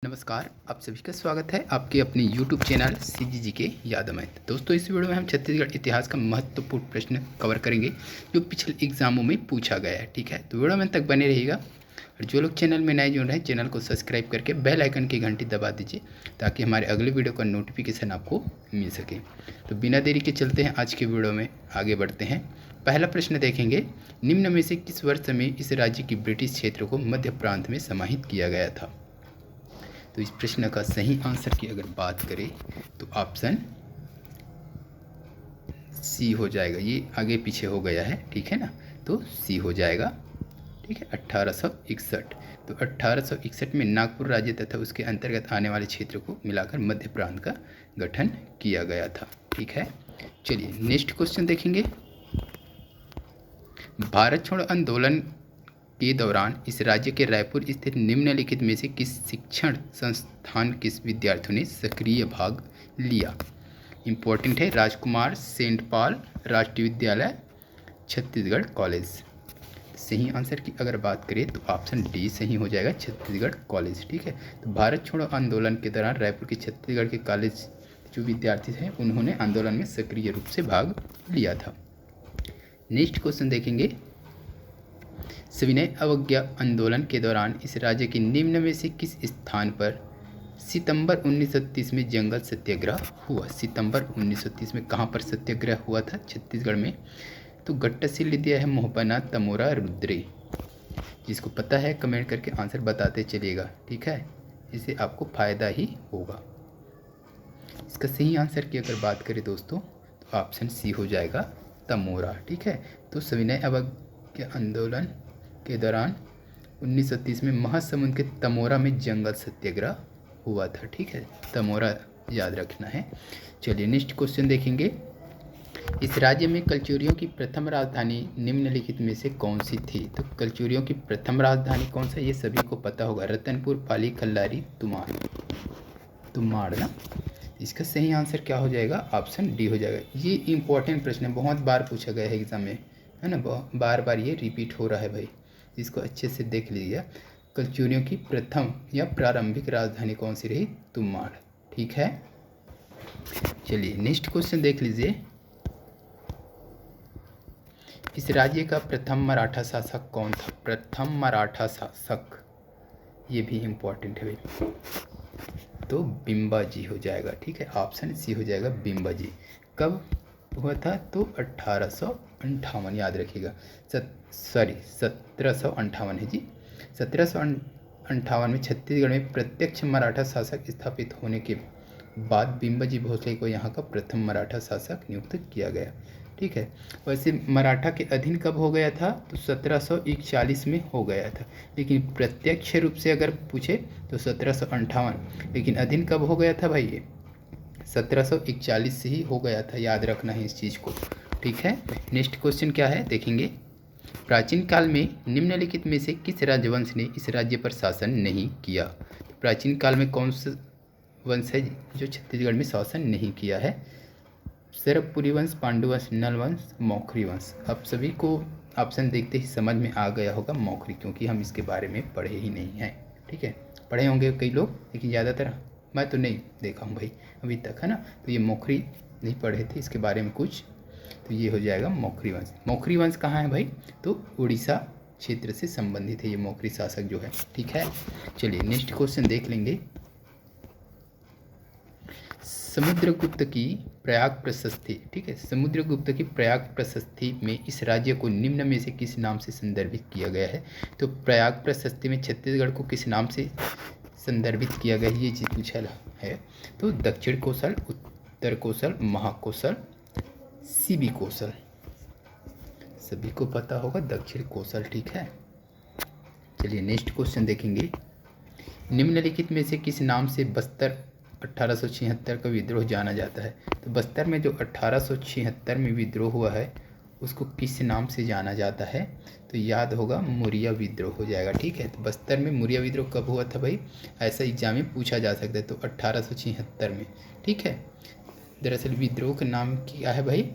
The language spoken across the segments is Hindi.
नमस्कार, आप सभी का स्वागत है आपके अपने YouTube चैनल CGG के याद में। दोस्तों, इस वीडियो में हम छत्तीसगढ़ इतिहास का महत्वपूर्ण प्रश्न कवर करेंगे जो पिछले एग्जामों में पूछा गया है। ठीक है, तो वीडियो में तक बने रहिएगा। और जो लोग चैनल में नए जुड़ रहे हैं, चैनल को सब्सक्राइब करके बेल आइकन की घंटी दबा दीजिए ताकि हमारे अगले वीडियो का नोटिफिकेशन आपको मिल सके। तो बिना देरी के चलते हैं आज के वीडियो में आगे बढ़ते हैं। पहला प्रश्न देखेंगे, निम्न में से किस वर्ष में इस राज्य की ब्रिटिश क्षेत्र को मध्य प्रांत में समाहित किया गया था? तो इस प्रश्न का सही आंसर की अगर बात करें तो ऑप्शन सी हो जाएगा। ये आगे पीछे हो गया है, ठीक है ना, तो सी हो जाएगा। ठीक है, 1861। तो 1861 में नागपुर राज्य तथा उसके अंतर्गत आने वाले क्षेत्र को मिलाकर मध्य प्रांत का गठन किया गया था। ठीक है, चलिए नेक्स्ट क्वेश्चन देखेंगे। भारत छोड़ो आंदोलन के दौरान इस राज्य के रायपुर स्थित निम्नलिखित में से किस शिक्षण संस्थान के विद्यार्थियों ने सक्रिय भाग लिया? इम्पोर्टेंट है, राजकुमार सेंट पॉल राष्ट्रीय विद्यालय, छत्तीसगढ़ कॉलेज। सही आंसर की अगर बात करें तो ऑप्शन डी सही हो जाएगा, छत्तीसगढ़ कॉलेज। ठीक है, तो भारत छोड़ो आंदोलन के दौरान रायपुर के छत्तीसगढ़ के कॉलेज जो विद्यार्थी थे उन्होंने आंदोलन में सक्रिय रूप से भाग लिया था। नेक्स्ट क्वेश्चन देखेंगे, सविनय अवज्ञा आंदोलन के दौरान इस राज्य के निम्न में से किस स्थान पर सितंबर 1930 में जंगल सत्याग्रह हुआ? सितंबर 1930 में कहाँ पर सत्याग्रह हुआ था? छत्तीसगढ़ में। तो गट्टासिल्ली दिया है, मोहपना, तमोरा, रुद्रे। जिसको पता है कमेंट करके आंसर बताते चलिएगा, ठीक है, इससे आपको फायदा ही होगा। इसका सही आंसर की अगर बात करें दोस्तों तो ऑप्शन सी हो जाएगा, तमोरा। ठीक है, तो सविनय अवज्ञा आंदोलन के दौरान 1930 में महासमुंद के तमोरा में जंगल सत्याग्रह हुआ था। ठीक है, तमोरा याद रखना है। चलिए नेक्स्ट क्वेश्चन देखेंगे, इस राज्य में कलचुरियों की प्रथम राजधानी निम्नलिखित में से कौन सी थी? तो कलचुरियों की प्रथम राजधानी कौन सा, ये सभी को पता होगा, रतनपुर, पाली, कल्लारी, तुमाड़ ना। इसका सही आंसर क्या हो जाएगा? ऑप्शन डी हो जाएगा। ये इंपॉर्टेंट प्रश्न है, बहुत बार पूछा गया है एग्जाम में, है ना, बार बार ये रिपीट हो रहा है भाई, इसको अच्छे से देख लीजिए। कलचुरियों की प्रथम या प्रारंभिक राजधानी कौन सी रही? तुमाड़। ठीक है, चलिए नेक्स्ट क्वेश्चन देख लीजिए, इस राज्य का प्रथम मराठा शासक कौन था? प्रथम मराठा शासक, ये भी इम्पोर्टेंट है भाई, तो बिंबाजी हो जाएगा। ठीक है, ऑप्शन सी हो जाएगा, बिंबाजी। कब हुआ था? तो 1858, याद रखिएगा, 1758 है जी। 1758 में छत्तीसगढ़ में प्रत्यक्ष मराठा शासक स्थापित होने के बाद बिंबाजी भोसले को यहाँ का प्रथम मराठा शासक नियुक्त किया गया। ठीक है, वैसे मराठा के अधीन कब हो गया था? तो 1741 में हो गया था, लेकिन प्रत्यक्ष रूप से अगर पूछे तो 1758, लेकिन अधीन कब हो गया था भाई? ये 1741 से ही हो गया था, याद रखना है इस चीज़ को। ठीक है, नेक्स्ट क्वेश्चन क्या है देखेंगे, प्राचीन काल में निम्नलिखित में से किस राजवंश ने इस राज्य पर शासन नहीं किया? प्राचीन काल में कौन सा वंश है जो छत्तीसगढ़ में शासन नहीं किया है? सरबपुरी वंश, पांडु वंश, नल वंश, मौखरी वंश। अब सभी को ऑप्शन देखते ही समझ में आ गया होगा मौखरी, क्योंकि हम इसके बारे में पढ़े ही नहीं हैं। ठीक है, पढ़े होंगे कई लोग, लेकिन ज़्यादातर मैं तो नहीं देखा हूँ भाई अभी तक, है ना, तो ये मौखरी नहीं पढ़े थे इसके बारे में कुछ, तो ये हो जाएगा मौखरी वंश। मौखरी वंश कहाँ है भाई? तो उड़ीसा क्षेत्र से संबंधित है ये मौखरी शासक जो है। ठीक है, चलिए नेक्स्ट क्वेश्चन देख लेंगे, समुद्रगुप्त की प्रयाग प्रशस्ति। ठीक है, समुद्रगुप्त की प्रयाग प्रशस्ति में इस राज्य को निम्न में से किस नाम से संदर्भित किया गया है? तो प्रयाग प्रशस्ति में छत्तीसगढ़ को किस नाम से संदर्भित किया गया है, ये चीज़ पूछा है। तो दक्षिण कौशल, उत्तर कौशल, महाकौशल, सीबी कौशल। सभी को पता होगा दक्षिण कौशल। ठीक है, चलिए नेक्स्ट क्वेश्चन देखेंगे, निम्नलिखित में से किस नाम से बस्तर 1876 का विद्रोह जाना जाता है? तो बस्तर में जो 1876 में विद्रोह हुआ है उसको किस नाम से जाना जाता है? तो याद होगा, मुरिया विद्रोह हो जाएगा। ठीक है, तो बस्तर में मुरिया विद्रोह कब हुआ था भाई? ऐसा एग्जाम में पूछा जा सकता है, तो 1876 में। ठीक है, दरअसल विद्रोह का नाम क्या है भाई?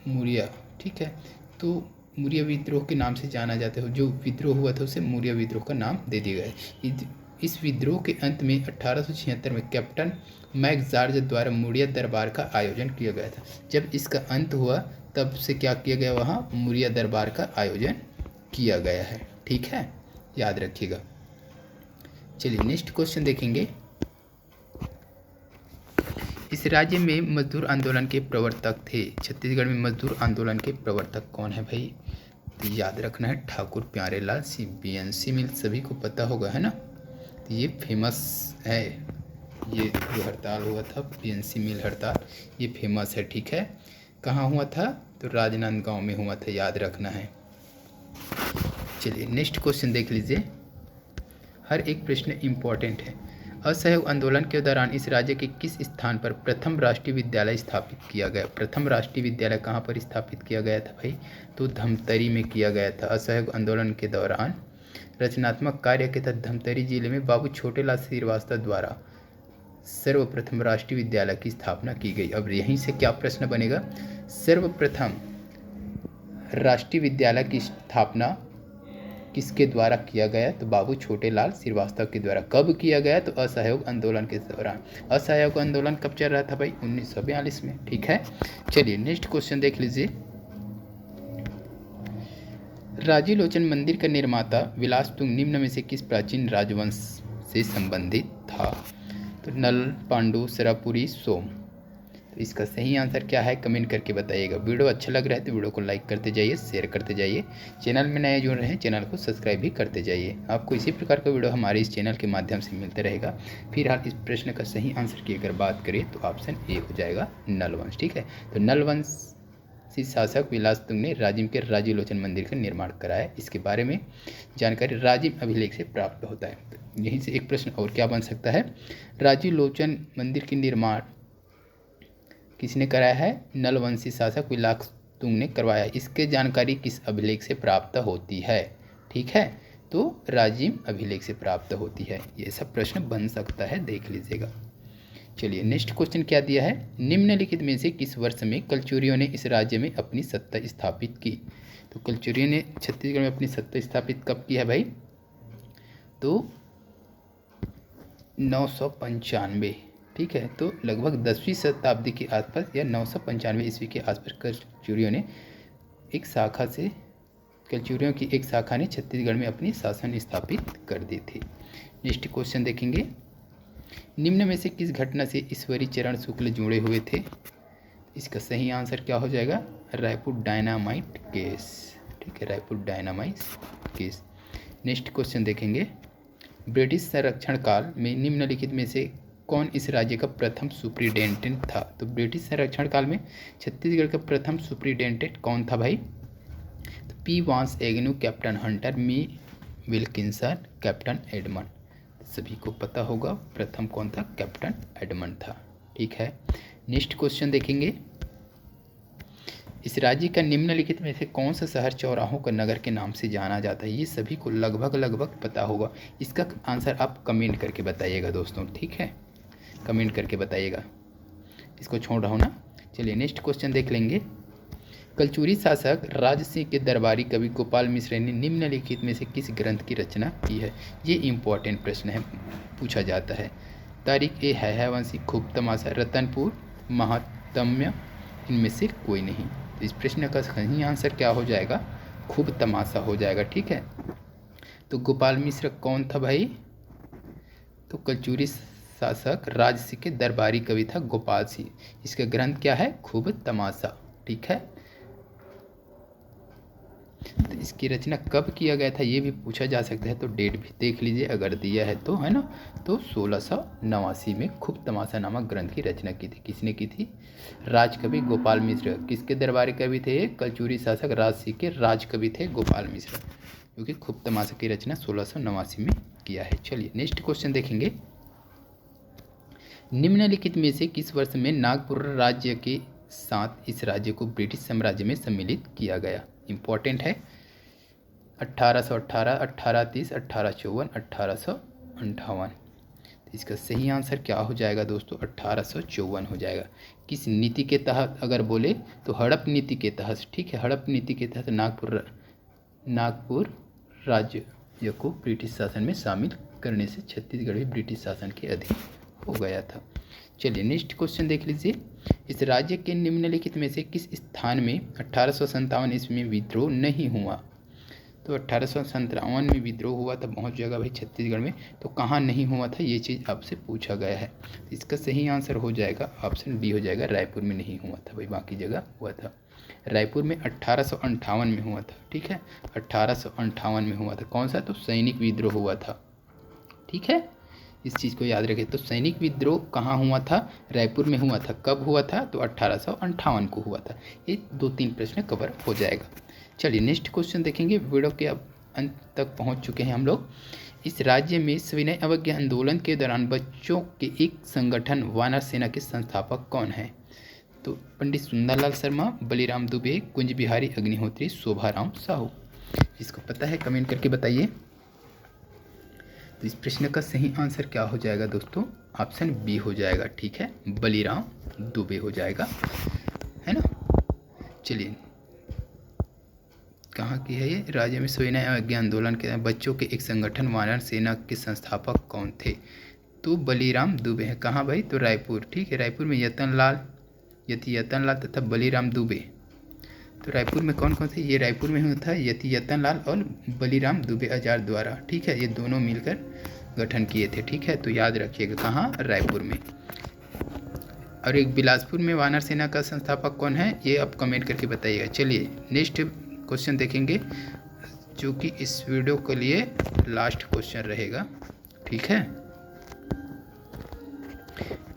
मुरिया। ठीक है, तो मौर्य विद्रोह के नाम से जाना जाता है। जो विद्रोह हुआ था उसे मौर्य विद्रोह का नाम दे दिया गया। इस विद्रोह के अंत में 1876 में कैप्टन मैकजार्ज द्वारा मौर्य दरबार का आयोजन किया गया था। जब इसका अंत हुआ तब से क्या किया गया, वहाँ मौर्य दरबार का आयोजन किया गया है। ठीक है, याद रखिएगा। चलिए नेक्स्ट क्वेश्चन देखेंगे। इस राज्य में मजदूर आंदोलन के प्रवर्तक थे। छत्तीसगढ़ में मजदूर आंदोलन के प्रवर्तक कौन है भाई? तो याद रखना है ठाकुर प्यारेलाल सिंह। बीएनसी मिल सभी को पता होगा, है ना। तो ये फेमस है, ये जो हड़ताल हुआ था बीएनसी मिल हड़ताल, ये फेमस है। ठीक है, कहाँ हुआ था? तो राजनांदगांव में हुआ था, याद रखना है। चलिए नेक्स्ट क्वेश्चन देख लीजिए। हर एक प्रश्न इम्पोर्टेंट है। असहयोग आंदोलन के दौरान इस राज्य के किस स्थान पर प्रथम राष्ट्रीय विद्यालय स्थापित किया गया? प्रथम राष्ट्रीय विद्यालय कहाँ पर स्थापित किया गया था भाई? तो धमतरी में किया गया था। असहयोग आंदोलन के दौरान रचनात्मक कार्य के तहत धमतरी जिले में बाबू छोटेलाल श्रीवास्तव द्वारा सर्वप्रथम राष्ट्रीय विद्यालय की स्थापना की गई। अब यहीं से क्या प्रश्न बनेगा? सर्वप्रथम राष्ट्रीय विद्यालय की स्थापना किसके द्वारा किया गया? तो बाबू छोटेलाल श्रीवास्तव के द्वारा। कब किया गया? तो असहयोग आंदोलन के दौरान। असहयोग आंदोलन कब चल रहा था भाई? 1942 में। ठीक है, चलिए नेक्स्ट क्वेश्चन देख लीजिए। राजी लोचन मंदिर का निर्माता विलासतुंग निम्न में से किस प्राचीन राजवंश से संबंधित था? तो नल, पांडु, सरापुरी, सोम। तो इसका सही आंसर क्या है कमेंट करके बताइएगा। वीडियो अच्छा लग रहा है तो वीडियो को लाइक करते जाइए, शेयर करते जाइए। चैनल में नए जुड़ रहे हैं चैनल को सब्सक्राइब भी करते जाइए। आपको इसी प्रकार का वीडियो हमारे इस चैनल के माध्यम से मिलता रहेगा। फिलहाल इस प्रश्न का सही आंसर की अगर बात करें तो ऑप्शन ए हो जाएगा, नलवंश। ठीक है, तो नलवंशी शासक विलासतुंग ने राजिम के राजी लोचन मंदिर का निर्माण कराया। इसके बारे में जानकारी राजिम अभिलेख से प्राप्त होता है। तो यहीं से एक प्रश्न और क्या बन सकता है? राजी लोचन मंदिर के निर्माण किसने कराया है? नलवंशी शासक विलासतुंग ने करवाया। इसके जानकारी किस अभिलेख से प्राप्त होती है? ठीक है, तो राजिम अभिलेख से प्राप्त होती है। ये सब प्रश्न बन सकता है, देख लीजिएगा। चलिए नेक्स्ट क्वेश्चन क्या दिया है? निम्नलिखित में से किस वर्ष में कलचुरियों ने इस राज्य में अपनी सत्ता स्थापित की? तो कलचुरियों ने छत्तीसगढ़ में अपनी सत्ता स्थापित कब की है भाई? तो 995। ठीक है, तो लगभग 10वीं शताब्दी के आसपास या 995 ईस्वी के आसपास कलचुरियों की एक शाखा ने छत्तीसगढ़ में अपनी शासन स्थापित कर दी थी। नेक्स्ट क्वेश्चन देखेंगे। निम्न में से किस घटना से ईश्वरी चरण शुक्ल जुड़े हुए थे? इसका सही आंसर क्या हो जाएगा? Raipur dynamite case. ठीक है, Raipur dynamite case. Next question देखेंगे। ब्रिटिश संरक्षण काल में निम्नलिखित में से कौन इस राज्य का प्रथम सुप्रिटेंडेंट था? तो ब्रिटिश संरक्षण काल में छत्तीसगढ़ का प्रथम सुप्रिटेंडेंट कौन था भाई? तो पी वांस एग्न्यू, कैप्टन हंटर, मी विल्किंसन, कैप्टन एडमंड। सभी को पता होगा प्रथम कौन था? कैप्टन एडमंड था। ठीक है, नेक्स्ट क्वेश्चन देखेंगे। इस राज्य का निम्नलिखित में से कौन सा शहर चौराहों का नगर के नाम से जाना जाता है? ये सभी को लगभग पता होगा। इसका आंसर आप कमेंट करके बताइएगा दोस्तों। ठीक है, कमेंट करके बताइएगा, इसको छोड़ रहा हूँ ना। चलिए नेक्स्ट क्वेश्चन देख लेंगे। कलचुरी शासक राज सिंह के दरबारी कवि गोपाल मिश्र ने निम्नलिखित में से किस ग्रंथ की रचना की है? ये इम्पोर्टेंट प्रश्न है, पूछा जाता है। तारीख ए है वंशी, खूब तमाशा, रतनपुर, महात्म्य, इनमें से कोई नहीं। तो इस प्रश्न का सही आंसर क्या हो जाएगा? खूब तमाशा हो जाएगा। ठीक है, तो गोपाल मिश्र कौन था भाई? तो कलचुरी शासक राज सिंह के दरबारी कवि था गोपाल सिंह। इसका ग्रंथ क्या है? खूब तमाशा। ठीक है, तो इसकी रचना कब किया गया था ये भी पूछा जा सकता है, तो डेट भी देख लीजिए अगर दिया है तो, है ना। तो 1689 में खूब तमाशा नामक ग्रंथ की रचना की थी। किसने की थी? राजकवि गोपाल मिश्र। किसके दरबारी कवि थे? कलचुरी शासक राज सिंह के राजकवि थे गोपाल मिश्र, क्योंकि खूब तमाशा की रचना 1689 में किया है। चलिए नेक्स्ट क्वेश्चन देखेंगे। निम्नलिखित में से किस वर्ष में नागपुर राज्य के साथ इस राज्य को ब्रिटिश साम्राज्य में सम्मिलित किया गया? इम्पोर्टेंट है। 1818, 1830, 1854, 1858। इसका सही आंसर क्या हो जाएगा दोस्तों? 1854 हो जाएगा। किस नीति के तहत अगर बोले तो हड़प नीति के तहत, ठीक है, हड़प नीति के तहत नागपुर राज्य को ब्रिटिश शासन में शामिल करने से छत्तीसगढ़ भी ब्रिटिश शासन के अधीन हो गया था। चलिए नेक्स्ट क्वेश्चन देख लीजिए। इस राज्य के निम्नलिखित में से किस स्थान में 1857 ईस्वी में विद्रोह नहीं हुआ? तो 1857 में विद्रोह हुआ था बहुत जगह भाई छत्तीसगढ़ में, तो कहाँ नहीं हुआ था ये चीज़ आपसे पूछा गया है। तो इसका सही आंसर हो जाएगा ऑप्शन बी हो जाएगा, रायपुर में नहीं हुआ था भाई, बाकी जगह हुआ था। रायपुर में 1858 में हुआ था, ठीक है, 1858 में हुआ था। कौन सा? तो सैनिक विद्रोह हुआ था, ठीक है, इस चीज़ को याद रखें। तो सैनिक विद्रोह कहाँ हुआ था? रायपुर में हुआ था। कब हुआ था? तो 1858 को हुआ था। ये 2-3 प्रश्न कवर हो जाएगा। चलिए नेक्स्ट क्वेश्चन देखेंगे। वीडियो के अब अंत तक पहुंच चुके हैं हम लोग। इस राज्य में सविनय अवज्ञा आंदोलन के दौरान बच्चों के एक संगठन वानर सेना के संस्थापक कौन है? तो पंडित सुंदरलाल शर्मा, बलीराम दुबे, कुंज बिहारी अग्निहोत्री, शोभाराम साहू। जिसको पता है कमेंट करके बताइए। तो इस प्रश्न का सही आंसर क्या हो जाएगा दोस्तों? ऑप्शन बी हो जाएगा, ठीक है, बलीराम दुबे हो जाएगा, है ना। चलिए कहाँ की है ये? राज्य में सविनय अवज्ञा आंदोलन के बच्चों के एक संगठन वानर सेना के संस्थापक कौन थे? तो बलीराम दुबे हैं। कहाँ भाई? तो रायपुर, ठीक है, रायपुर में यतन लाल तथा बलीराम दुबे। तो रायपुर में कौन कौन थे? ये रायपुर में हुआ था यतन लाल और बलीराम दुबे आजाद द्वारा, ठीक है, ये दोनों मिलकर गठन किए थे, ठीक है। तो याद रखिएगा कहाँ? रायपुर में। और एक बिलासपुर में वानर सेना का संस्थापक कौन है? ये आप कमेंट करके बताइएगा। चलिए नेक्स्ट क्वेश्चन देखेंगे, जो कि इस वीडियो के लिए लास्ट क्वेश्चन रहेगा, ठीक है।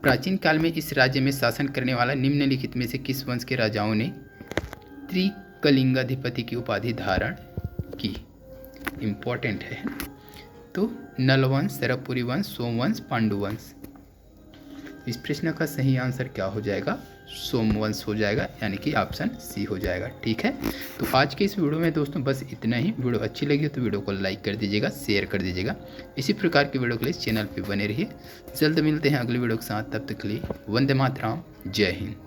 प्राचीन काल में इस राज्य में शासन करने वाला निम्नलिखित में से किस वंश के राजाओं ने त्रिकलिंगाधिपति की उपाधि धारण की? इम्पोर्टेंट है ना। तो नलवंश, सरपुरी वंश, सोमवंश, पांडुवंश। इस प्रश्न का सही आंसर क्या हो जाएगा? सोमवंश हो जाएगा, यानी कि ऑप्शन सी हो जाएगा, ठीक है। तो आज के इस वीडियो में दोस्तों बस इतना ही। वीडियो अच्छी लगी तो वीडियो को लाइक कर दीजिएगा, शेयर कर दीजिएगा। इसी प्रकार की वीडियो के लिए चैनल पे बने रहिए। जल्द मिलते हैं अगली वीडियो के साथ, तब तक के लिए वंदे मातरम, जय हिंद।